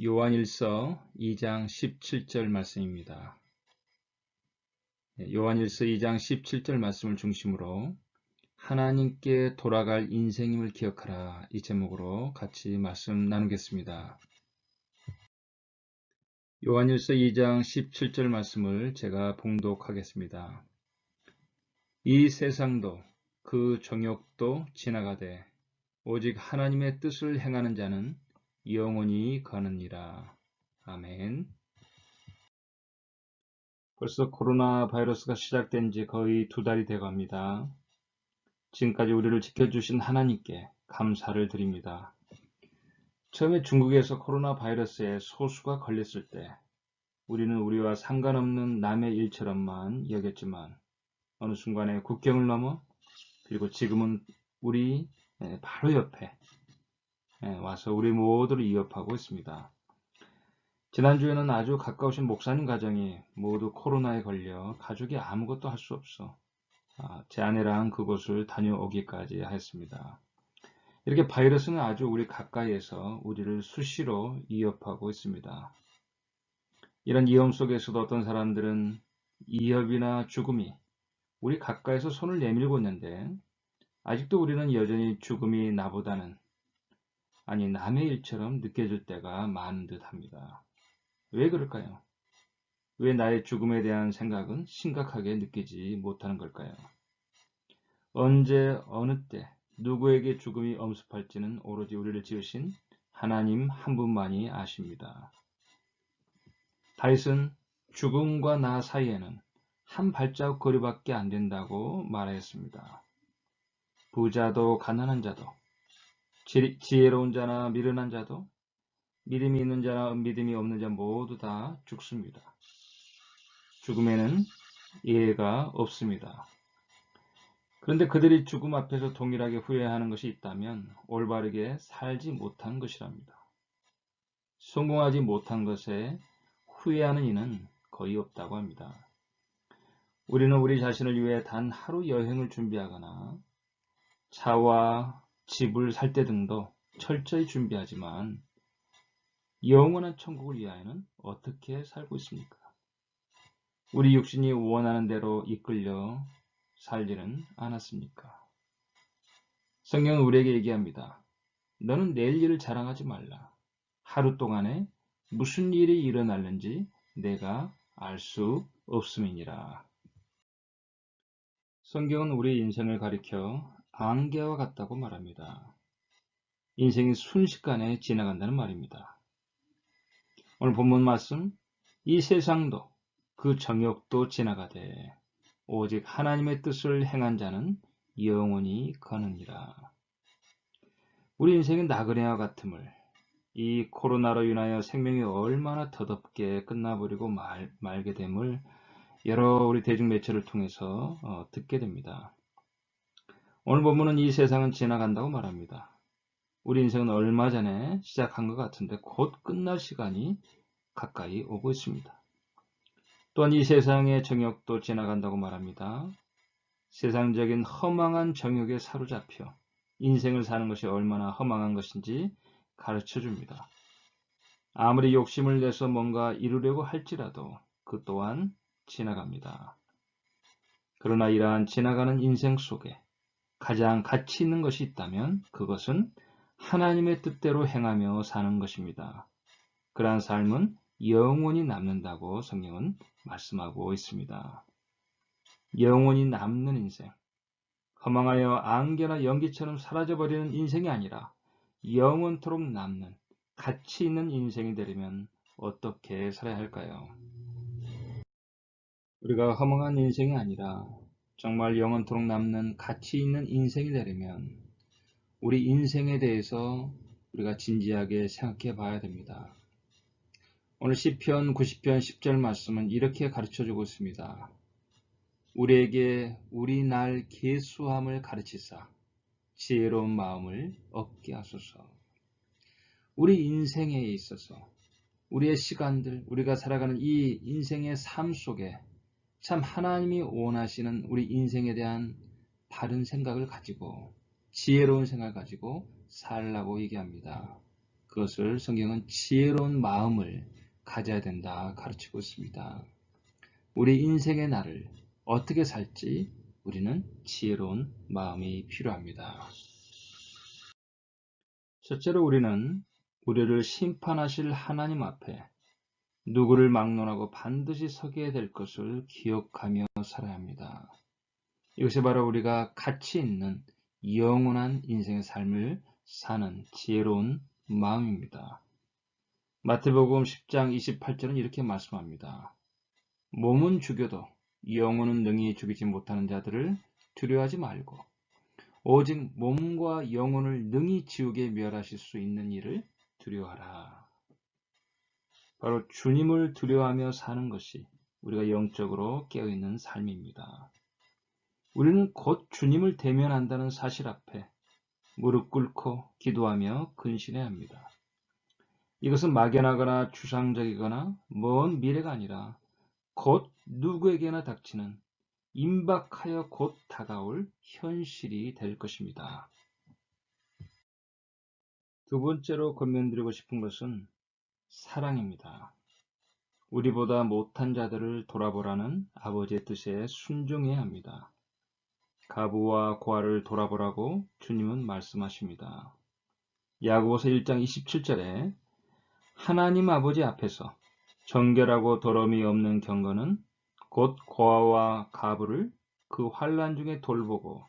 요한일서 2장 17절 말씀입니다. 요한일서 2장 17절 말씀을 중심으로 하나님께 돌아갈 인생임을 기억하라, 이 제목으로 같이 말씀 나누겠습니다. 요한일서 2장 17절 말씀을 제가 봉독하겠습니다. 이 세상도 그 정욕도 지나가되 오직 하나님의 뜻을 행하는 자는 영원히 거느니라. 아멘. 벌써 코로나 바이러스가 시작된 지 거의 2달이 돼갑니다. 지금까지 우리를 지켜주신 하나님께 감사를 드립니다. 처음에 중국에서 코로나 바이러스에 소수가 걸렸을 때 우리는 우리와 상관없는 남의 일처럼만 여겼지만 어느 순간에 국경을 넘어 그리고 지금은 우리 바로 옆에 와서 우리 모두를 위협하고 있습니다. 지난주에는 아주 가까우신 목사님 가정이 모두 코로나에 걸려 가족이 아무것도 할 수 없어 제 아내랑 그곳을 다녀오기까지 했습니다. 이렇게 바이러스는 아주 우리 가까이에서 우리를 수시로 위협하고 있습니다. 이런 위험 속에서도 어떤 사람들은 위협이나 죽음이 우리 가까이서 손을 내밀고 있는데 아직도 우리는 여전히 죽음이 나보다는 아니 남의 일처럼 느껴질 때가 많은 듯 합니다. 왜 그럴까요? 왜 나의 죽음에 대한 생각은 심각하게 느끼지 못하는 걸까요? 언제 어느 때 누구에게 죽음이 엄습할지는 오로지 우리를 지으신 하나님 한 분만이 아십니다. 다윗은 죽음과 나 사이에는 한 발자국 거리밖에 안 된다고 말하였습니다. 부자도 가난한 자도 지혜로운 자나 미련한 자도 믿음이 있는 자나 믿음이 없는 자 모두 다 죽습니다. 죽음에는 예외가 없습니다. 그런데 그들이 죽음 앞에서 동일하게 후회하는 것이 있다면 올바르게 살지 못한 것이랍니다. 성공하지 못한 것에 후회하는 이는 거의 없다고 합니다. 우리는 우리 자신을 위해 단 하루 여행을 준비하거나 차와 집을 살 때 등도 철저히 준비하지만 영원한 천국을 위하여는 어떻게 살고 있습니까? 우리 육신이 원하는 대로 이끌려 살지는 않았습니까? 성경은 우리에게 얘기합니다. 너는 내일 일을 자랑하지 말라. 하루 동안에 무슨 일이 일어날는지 내가 알 수 없음이니라. 성경은 우리 인생을 가리켜 안개와 같다고 말합니다. 인생이 순식간에 지나간다는 말입니다. 오늘 본문 말씀, 이 세상도 그 정욕도 지나가되 오직 하나님의 뜻을 행한 자는 영원히 거느니라. 우리 인생은 나그네와 같음을 이 코로나로 인하여 생명이 얼마나 더덥게 끝나버리고 말게 됨을 여러 우리 대중매체를 통해서 듣게 됩니다. 오늘 본문은 이 세상은 지나간다고 말합니다. 우리 인생은 얼마 전에 시작한 것 같은데 곧 끝날 시간이 가까이 오고 있습니다. 또한 이 세상의 정욕도 지나간다고 말합니다. 세상적인 허망한 정욕에 사로잡혀 인생을 사는 것이 얼마나 허망한 것인지 가르쳐 줍니다. 아무리 욕심을 내서 뭔가 이루려고 할지라도 그 또한 지나갑니다. 그러나 이러한 지나가는 인생 속에 가장 가치 있는 것이 있다면 그것은 하나님의 뜻대로 행하며 사는 것입니다. 그러한 삶은 영원히 남는다고 성경은 말씀하고 있습니다. 영원히 남는 인생, 허망하여 안개나 연기처럼 사라져버리는 인생이 아니라 영원토록 남는 가치 있는 인생이 되려면 어떻게 살아야 할까요? 우리가 허망한 인생이 아니라 정말 영원토록 남는 가치 있는 인생이 되려면 우리 인생에 대해서 우리가 진지하게 생각해 봐야 됩니다. 오늘 시편 90편 10절 말씀은 이렇게 가르쳐주고 있습니다. 우리에게 우리 날 계수함을 가르치사 지혜로운 마음을 얻게 하소서. 우리 인생에 있어서 우리의 시간들, 우리가 살아가는 이 인생의 삶 속에 참 하나님이 원하시는 우리 인생에 대한 바른 생각을 가지고 지혜로운 생각을 가지고 살라고 얘기합니다. 그것을 성경은 지혜로운 마음을 가져야 된다 가르치고 있습니다. 우리 인생의 날을 어떻게 살지 우리는 지혜로운 마음이 필요합니다. 첫째로 우리는 우리를 심판하실 하나님 앞에 누구를 막론하고 반드시 서게 될 것을 기억하며 살아야 합니다. 이것이 바로 우리가 가치 있는 영원한 인생의 삶을 사는 지혜로운 마음입니다. 마태복음 10장 28절은 이렇게 말씀합니다. 몸은 죽여도 영혼은 능히 죽이지 못하는 자들을 두려워하지 말고 오직 몸과 영혼을 능히 지옥에 멸하실 수 있는 이를 두려워하라. 바로 주님을 두려워하며 사는 것이 우리가 영적으로 깨어있는 삶입니다. 우리는 곧 주님을 대면한다는 사실 앞에 무릎 꿇고 기도하며 근신해야 합니다. 이것은 막연하거나 추상적이거나 먼 미래가 아니라 곧 누구에게나 닥치는 임박하여 곧 다가올 현실이 될 것입니다. 두 번째로 권면드리고 싶은 것은 사랑입니다. 우리보다 못한 자들을 돌아보라는 아버지의 뜻에 순종해야 합니다. 가부와 고아를 돌아보라고 주님은 말씀하십니다. 야고보서 1장 27절에 하나님 아버지 앞에서 정결하고 더러움이 없는 경건은 곧 고아와 가부를 그 환난 중에 돌보고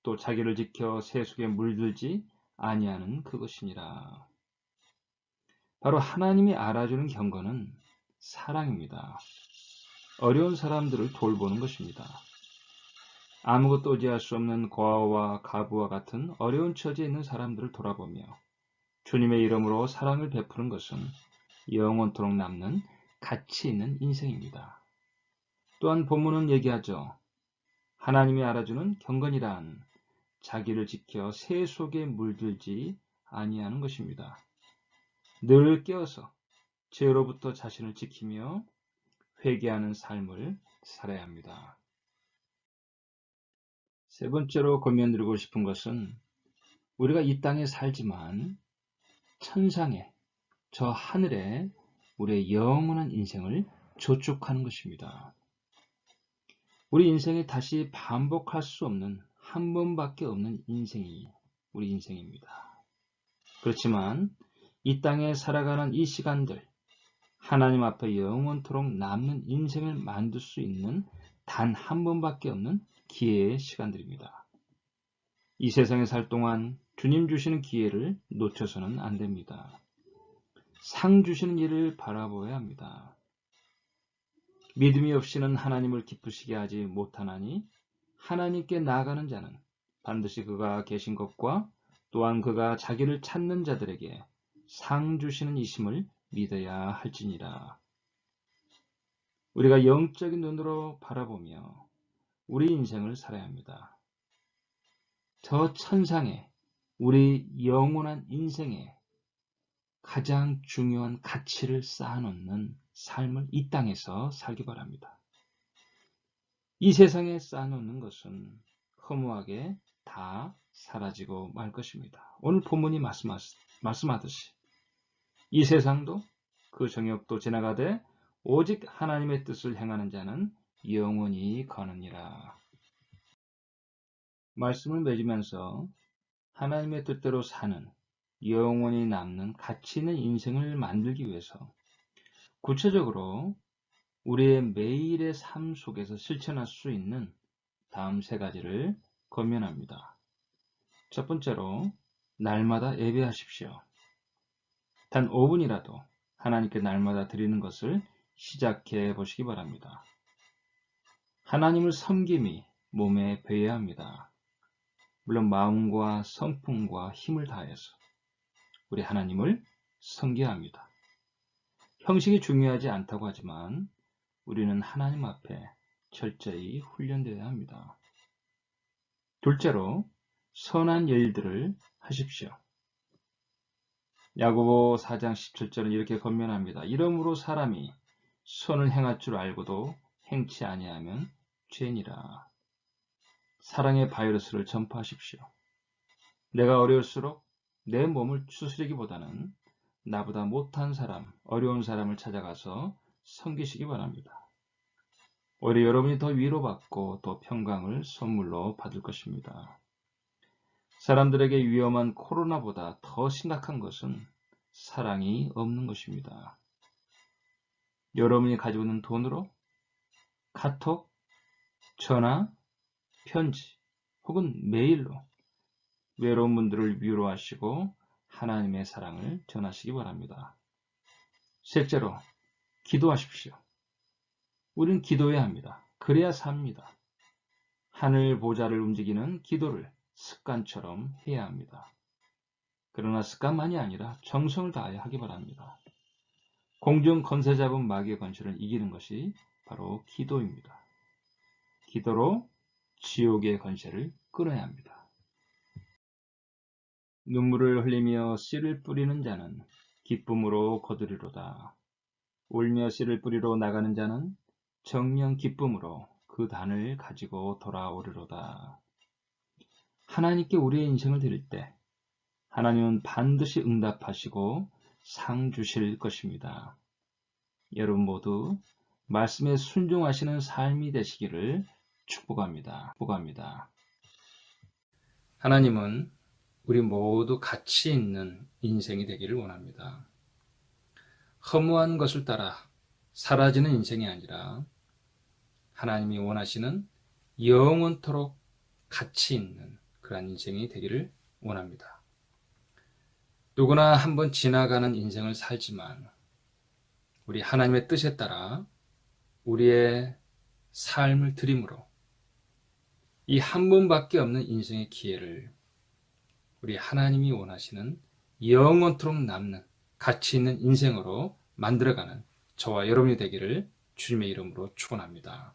또 자기를 지켜 세속에 물들지 아니하는 그것이니라. 바로 하나님이 알아주는 경건은 사랑입니다. 어려운 사람들을 돌보는 것입니다. 아무것도 의지할 수 없는 고아와 가부와 같은 어려운 처지에 있는 사람들을 돌아보며 주님의 이름으로 사랑을 베푸는 것은 영원토록 남는 가치 있는 인생입니다. 또한 본문은 얘기하죠. 하나님이 알아주는 경건이란 자기를 지켜 새 속에 물들지 아니하는 것입니다. 늘 깨어서 죄로부터 자신을 지키며 회개하는 삶을 살아야 합니다. 세 번째로 권면드리고 싶은 것은 우리가 이 땅에 살지만 천상에 저 하늘에 우리의 영원한 인생을 저축하는 것입니다. 우리 인생에 다시 반복할 수 없는 한 번밖에 없는 인생이 우리 인생입니다. 그렇지만 이 땅에 살아가는 이 시간들 하나님 앞에 영원토록 남는 인생을 만들 수 있는 단 한 번밖에 없는 기회의 시간들입니다. 이 세상에 살 동안 주님 주시는 기회를 놓쳐서는 안 됩니다. 상 주시는 일을 바라보아야 합니다. 믿음이 없이는 하나님을 기쁘시게 하지 못하나니 하나님께 나아가는 자는 반드시 그가 계신 것과 또한 그가 자기를 찾는 자들에게 상 주시는 이심을 믿어야 할지니라. 우리가 영적인 눈으로 바라보며 우리 인생을 살아야 합니다. 저 천상에 우리 영원한 인생에 가장 중요한 가치를 쌓아놓는 삶을 이 땅에서 살기 바랍니다. 이 세상에 쌓아놓는 것은 허무하게 다 사라지고 말 것입니다. 오늘 본문이 말씀하듯이 이 세상도 그 정욕도 지나가되 오직 하나님의 뜻을 행하는 자는 영원히 거느니라. 말씀을 맺으면서 하나님의 뜻대로 사는 영원히 남는 가치 있는 인생을 만들기 위해서 구체적으로 우리의 매일의 삶 속에서 실천할 수 있는 다음 세 가지를 권면합니다. 첫 번째로 날마다 예배하십시오. 단 5분이라도 하나님께 날마다 드리는 것을 시작해 보시기 바랍니다. 하나님을 섬김이 몸에 배어야 합니다. 물론 마음과 성품과 힘을 다해서 우리 하나님을 섬겨야 합니다. 형식이 중요하지 않다고 하지만 우리는 하나님 앞에 철저히 훈련되어야 합니다. 둘째로 선한 일들을 하십시오. 야고보 4장 17절은 이렇게 권면합니다. 이러므로 사람이 선을 행할 줄 알고도 행치 아니하면 죄니라. 사랑의 바이러스를 전파하십시오. 내가 어려울수록 내 몸을 추스리기보다는 나보다 못한 사람, 어려운 사람을 찾아가서 섬기시기 바랍니다. 오히려 여러분이 더 위로받고 또 평강을 선물로 받을 것입니다. 사람들에게 위험한 코로나보다 더 심각한 것은 사랑이 없는 것입니다. 여러분이 가지고 있는 돈으로 카톡, 전화, 편지 혹은 메일로 외로운 분들을 위로하시고 하나님의 사랑을 전하시기 바랍니다. 셋째로 기도하십시오. 우리는 기도해야 합니다. 그래야 삽니다. 하늘 보좌를 움직이는 기도를 습관처럼 해야 합니다. 그러나 습관만이 아니라 정성을 다하여 하기 바랍니다. 공중 권세 잡은 마귀의 권세를 이기는 것이 바로 기도입니다. 기도로 지옥의 권세를 끊어야 합니다. 눈물을 흘리며 씨를 뿌리는 자는 기쁨으로 거두리로다. 울며 씨를 뿌리러 나가는 자는 정령 기쁨으로 그 단을 가지고 돌아오리로다. 하나님께 우리의 인생을 드릴 때 하나님은 반드시 응답하시고 상 주실 것입니다. 여러분 모두 말씀에 순종하시는 삶이 되시기를 축복합니다. 하나님은 우리 모두 가치 있는 인생이 되기를 원합니다. 허무한 것을 따라 사라지는 인생이 아니라 하나님이 원하시는 영원토록 가치 있는 그런 인생이 되기를 원합니다. 누구나 한번 지나가는 인생을 살지만 우리 하나님의 뜻에 따라 우리의 삶을 드림으로 이 한 번밖에 없는 인생의 기회를 우리 하나님이 원하시는 영원토록 남는 가치 있는 인생으로 만들어가는 저와 여러분이 되기를 주님의 이름으로 축원합니다.